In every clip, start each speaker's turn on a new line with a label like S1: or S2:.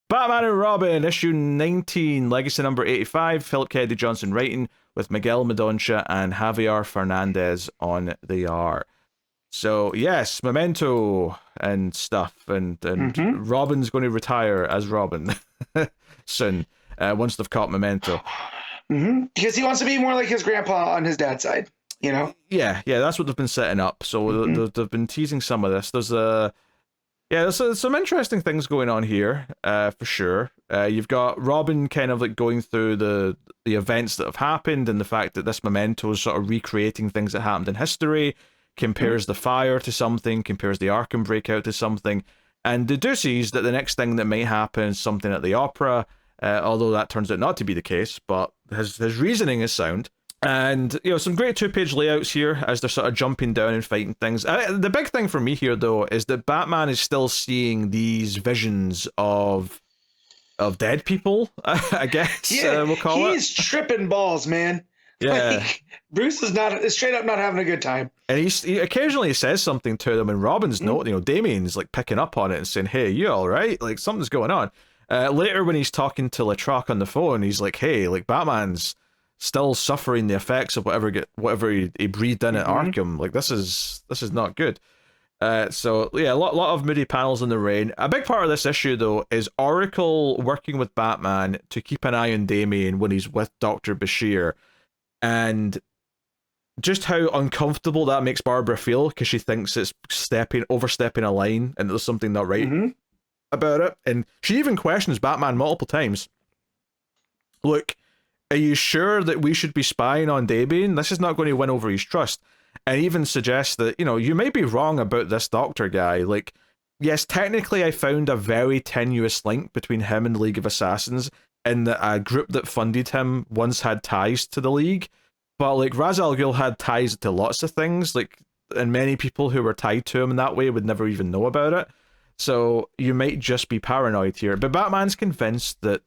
S1: Batman and Robin, issue 19, legacy number 85, Philip Kennedy Johnson writing, with Miguel Medoncha and Javier Fernandez on the art. So, yes, Memento and stuff, and Robin's going to retire as Robin soon, once they've caught Memento.
S2: Because he wants to be more like his grandpa on his dad's side, you know?
S1: Yeah, that's what they've been setting up. So they've been teasing some of this. There's some interesting things going on here, for sure. You've got Robin kind of like going through the events that have happened, and the fact that this Memento is sort of recreating things that happened in history, compares the fire to something, compares the Arkham breakout to something, and deduces that the next thing that might happen is something at the opera, although that turns out not to be the case, but his reasoning is sound. And, some great two-page layouts here as they're sort of jumping down and fighting things. The big thing for me here, though, is that Batman is still seeing these visions of dead people, I guess we'll call it.
S2: He's tripping balls, man.
S1: Yeah.
S2: Like, Bruce is straight up not having a good time.
S1: And he occasionally says something to them, and Robin's Damian's like picking up on it and saying, hey, you all right? Like, something's going on. Later when he's talking to Letroc on the phone, he's like, hey, like, Batman's still suffering the effects of whatever he breathed in at Arkham. Like, this is not good. So yeah, a lot of moody panels in the rain. A big part of this issue, though, is Oracle working with Batman to keep an eye on Damian when he's with Dr. Bashir, and just how uncomfortable that makes Barbara feel, because she thinks it's overstepping a line and there's something not right about it. And she even questions Batman multiple times. Look, are you sure that we should be spying on Damian? This is not going to win over his trust. And even suggests that, you may be wrong about this doctor guy. Like, yes, technically I found a very tenuous link between him and the League of Assassins, in that a group that funded him once had ties to the League. But, like, Ra's al Ghul had ties to lots of things, like, and many people who were tied to him in that way would never even know about it. So you might just be paranoid here. But Batman's convinced that,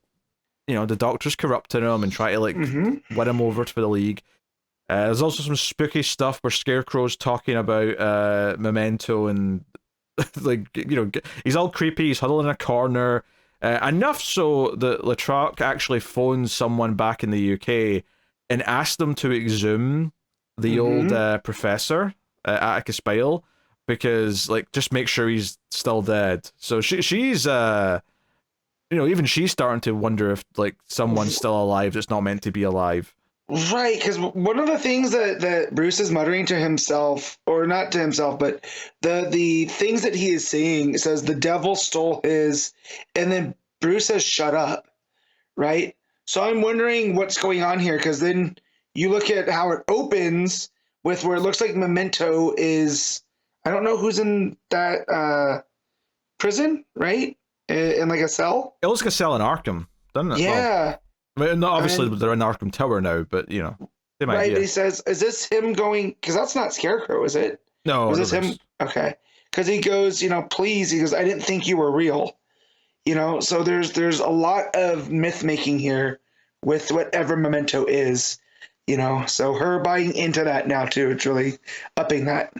S1: the Doctor's corrupting him and try to, like, win him over to the League. There's also some spooky stuff where Scarecrow's talking about Memento, and, like, he's all creepy, he's huddled in a corner. Enough so that Letroc actually phones someone back in the UK and asked them to exhume the old professor, Atticus Bile, because, like, just make sure he's still dead. So she's even she's starting to wonder if, like, someone's still alive that's not meant to be alive.
S2: Right, because one of the things that Bruce is muttering to himself, or not to himself, but the things that he is saying, it says the devil stole his, and then Bruce says, shut up, right? So I'm wondering what's going on here, because then you look at how it opens with where it looks like Memento is, I don't know who's in that prison, right? In like a cell?
S1: It looks like a cell in Arkham, doesn't it?
S2: Yeah.
S1: Well, not obviously they're in Arkham Tower now, but, they might.
S2: Right,
S1: Yeah.
S2: but he says, is this him going, because that's not Scarecrow, is it?
S1: No.
S2: Is this him? Okay. Because he goes, please, he goes, I didn't think you were real. So there's a lot of myth making here with whatever Memento is, so her buying into that now too, it's really upping that.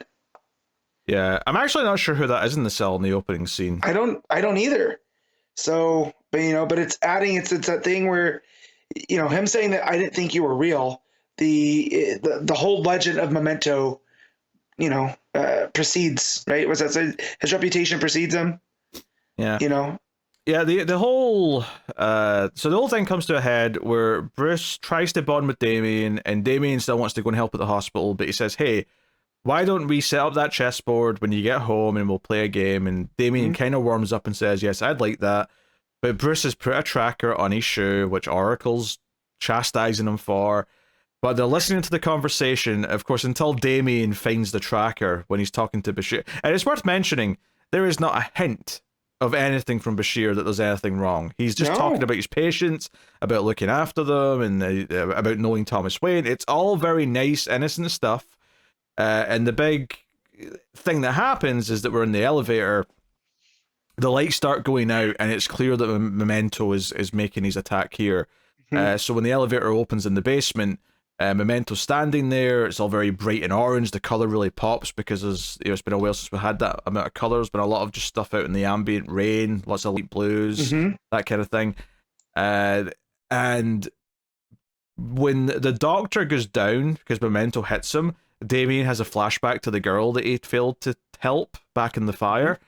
S1: Yeah, I'm actually not sure who that is in the cell in the opening scene.
S2: I don't either. So, but it's adding, it's that thing where, him saying that I didn't think you were real, the whole legend of Memento, precedes, right? Was that say his reputation precedes him?
S1: Yeah. Yeah, the whole so the whole thing comes to a head where Bruce tries to bond with Damian, and Damian still wants to go and help at the hospital, but he says, hey, why don't we set up that chessboard when you get home and we'll play a game? And Damian kind of warms up and says, yes, I'd like that. But Bruce has put a tracker on his shoe, which Oracle's chastising him for. But they're listening to the conversation, of course, until Damian finds the tracker when he's talking to Bashir. And it's worth mentioning, there is not a hint of anything from Bashir that there's anything wrong. He's just talking about his patients, about looking after them, and about knowing Thomas Wayne. It's all very nice, innocent stuff. And the big thing that happens is that we're in the elevator, the lights start going out, and it's clear that Memento is making his attack here. So when the elevator opens in the basement, Memento's standing there. It's all very bright and orange. The color really pops because it's been a while since we had that amount of color. There's been a lot of just stuff out in the ambient rain, lots of light blues, that kind of thing. And when the doctor goes down because Memento hits him, Damien has a flashback to the girl that he failed to help back in the fire,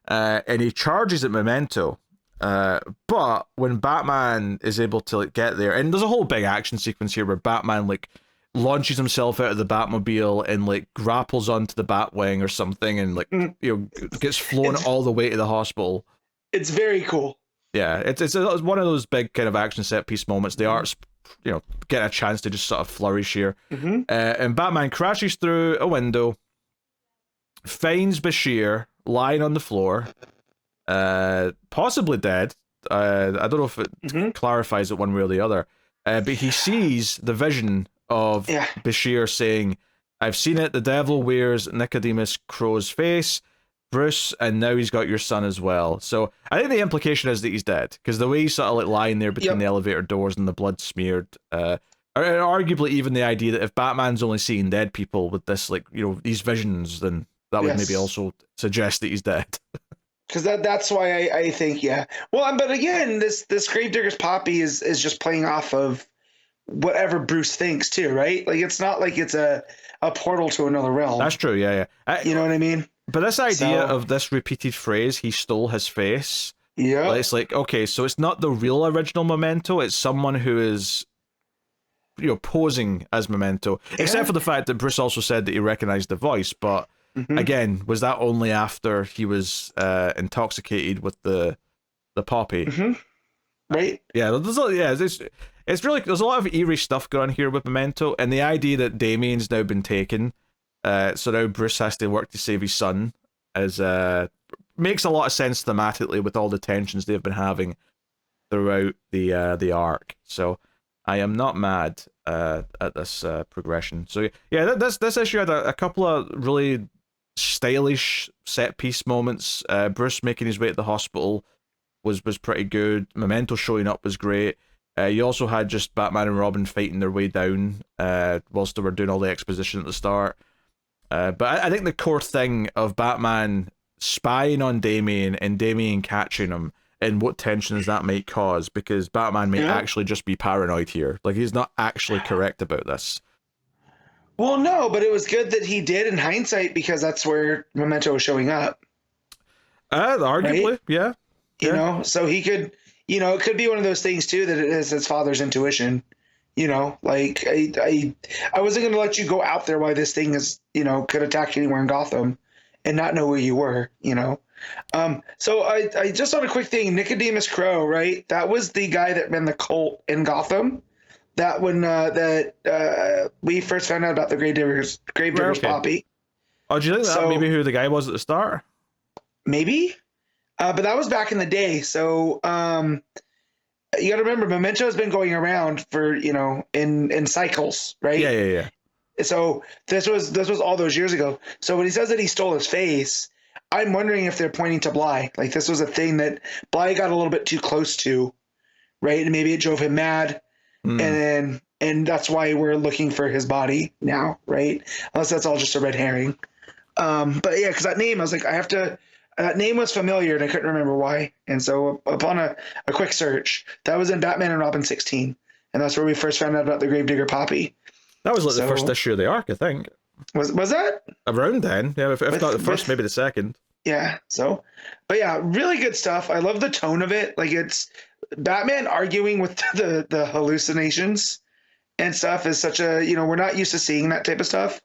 S1: and he charges at Memento. But when Batman is able to get there, and there's a whole big action sequence here where Batman launches himself out of the Batmobile and grapples onto the Batwing or something, and gets flown all the way to the hospital.
S2: It's very cool.
S1: Yeah, it's one of those big kind of action set piece moments. The art's getting a chance to just sort of flourish here. And Batman crashes through a window, finds Bashir lying on the floor, possibly dead. I don't know if it clarifies it one way or the other. But he sees the vision of Bashir saying, "I've seen it. The devil wears Nicodemus Crow's face, Bruce, and now he's got your son as well." So I think the implication is that he's dead, because the way he's sort of lying there between the elevator doors and the blood smeared, or arguably even the idea that if Batman's only seeing dead people with this, these visions, then that would maybe also suggest that he's dead.
S2: Because that's why I think, well, but again, this Gravedigger's Poppy is just playing off of whatever Bruce thinks too, right? It's not like it's a portal to another realm.
S1: That's true, yeah.
S2: You know what I mean?
S1: But this idea of this repeated phrase, "he stole his face," it's okay, so it's not the real original Memento, it's someone who is posing as Memento, except for the fact that Bruce also said that he recognized the voice. But again, was that only after he was intoxicated with the poppy?
S2: Right?
S1: Yeah, it's really, there's a lot of eerie stuff going on here with Memento, and the idea that Damien's now been taken, so now Bruce has to work to save his son, makes a lot of sense thematically with all the tensions they've been having throughout the arc. So I am not mad at this progression. So yeah, this issue had a couple of really stylish set piece moments. Bruce making his way to the hospital was pretty good. Memento showing up was great. You also had just Batman and Robin fighting their way down whilst they were doing all the exposition at the start. But I think the core thing of Batman spying on Damien and Damien catching him, and what tensions that might cause, because Batman may actually just be paranoid here. He's not actually correct about this.
S2: Well, no, but it was good that he did in hindsight, because that's where Memento was showing up.
S1: Arguably,
S2: right?
S1: Yeah.
S2: You know, so he could, it could be one of those things too, that it is his father's intuition. I wasn't going to let you go out there while this thing is, could attack anywhere in Gotham and not know where you were, So I just on a quick thing, Nicodemus Crow, right? That was the guy that ran the cult in Gotham. That when we first found out about the Gravedigger's Poppy.
S1: Oh, do you think that maybe who the guy was at the start?
S2: Maybe, but that was back in the day. So you got to remember, Memento has been going around for in cycles, right?
S1: Yeah.
S2: So this was all those years ago. So when he says that he stole his face, I'm wondering if they're pointing to Bly. This was a thing that Bly got a little bit too close to, right? And maybe it drove him mad. And that's why we're looking for his body now, right? Unless that's all just a red herring. But yeah, because that name, I was like, that name was familiar and I couldn't remember why. And so upon a quick search, that was in Batman and Robin 16. And that's where we first found out about the Gravedigger Poppy.
S1: That was the first issue of the arc, I think.
S2: Was that?
S1: Around then, yeah, if not the first, maybe the second.
S2: Yeah, but yeah, really good stuff. I love the tone of it. It's Batman arguing with the hallucinations and stuff is such a, we're not used to seeing that type of stuff,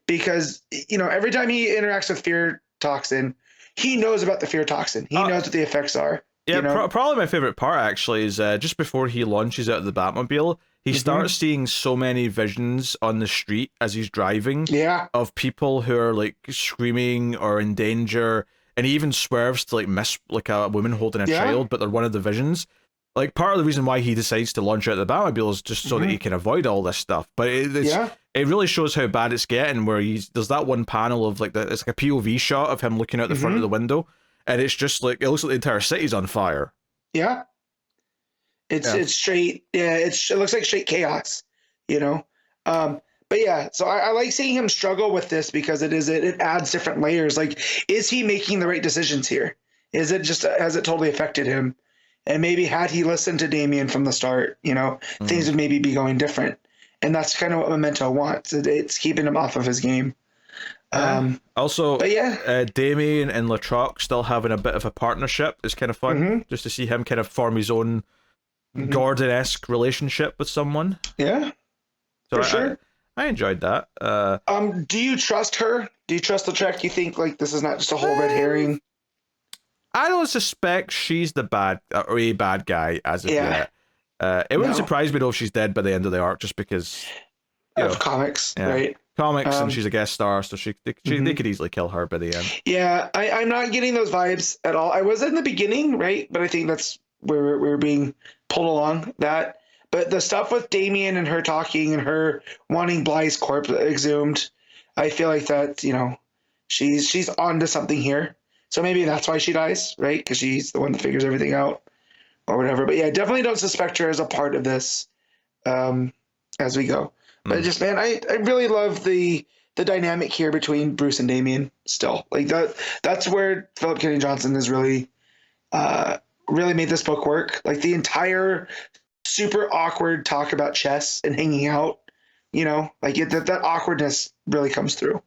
S2: because, every time he interacts with fear toxin, he knows about the fear toxin. He knows what the effects are.
S1: Yeah, probably my favorite part actually is just before he launches out of the Batmobile, he starts seeing so many visions on the street as he's driving of people who are screaming or in danger, and he even swerves to miss a woman holding a child, but they're one of the visions. Part of the reason why he decides to launch out of the Batmobile is just so that he can avoid all this stuff. But it really shows how bad it's getting, where there's that one panel of it's a POV shot of him looking out the front of the window, and it's just it looks like the entire city's on fire.
S2: It's straight. It looks like straight chaos, But yeah, so I like seeing him struggle with this because it adds different layers. Like, is he making the right decisions here? Is it just, has it totally affected him? And maybe had he listened to Damien from the start, things would maybe be going different. And that's kind of what Memento wants. It's keeping him off of his game.
S1: Also,
S2: but yeah,
S1: Damien and Latroc still having a bit of a partnership is kind of fun, just to see him kind of form his own Gordon-esque relationship with someone.
S2: Yeah,
S1: so
S2: for sure.
S1: I enjoyed that.
S2: Do you trust her? Do you trust Lautrec? Do you think like this is not just a whole red herring?
S1: I don't suspect she's the bad guy as of yet. It wouldn't surprise me though if she's dead by the end of the arc, just because
S2: of comics, right?
S1: Comics, and she's a guest star, so they could easily kill her by the end.
S2: Yeah, I'm not getting those vibes at all. I was in the beginning, right? But I think that's where we're being pulled along that. But the stuff with Damien and her talking and her wanting Bly's corpse exhumed, I feel like that, she's onto something here. So maybe that's why she dies, right? Because she's the one that figures everything out or whatever. But yeah, definitely don't suspect her as a part of this as we go. But just, man, I really love the dynamic here between Bruce and Damien still. Like that's where Philip Kennedy Johnson has really made this book work. Like the entire super awkward talk about chess and hanging out, that awkwardness really comes through.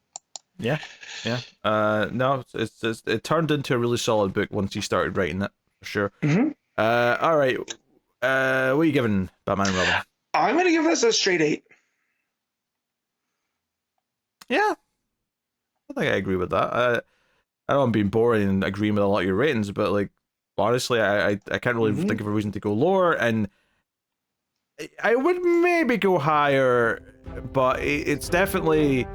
S1: Yeah. No, it turned into a really solid book once he started writing it, for sure. All right. What are you giving Batman and Robin?
S2: I'm going to give this a straight 8.
S1: Yeah. I think I agree with that. I know I'm being boring and agreeing with a lot of your ratings, but like honestly, I can't really think of a reason to go lower, and I would maybe go higher, but it's definitely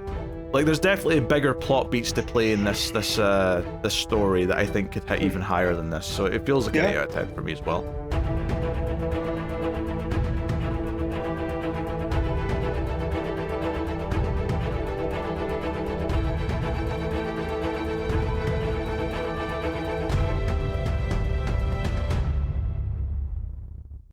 S1: like there's definitely bigger plot beats to play in this story that I think could hit even higher than this. So it feels like an 8 out of 10 for me as well.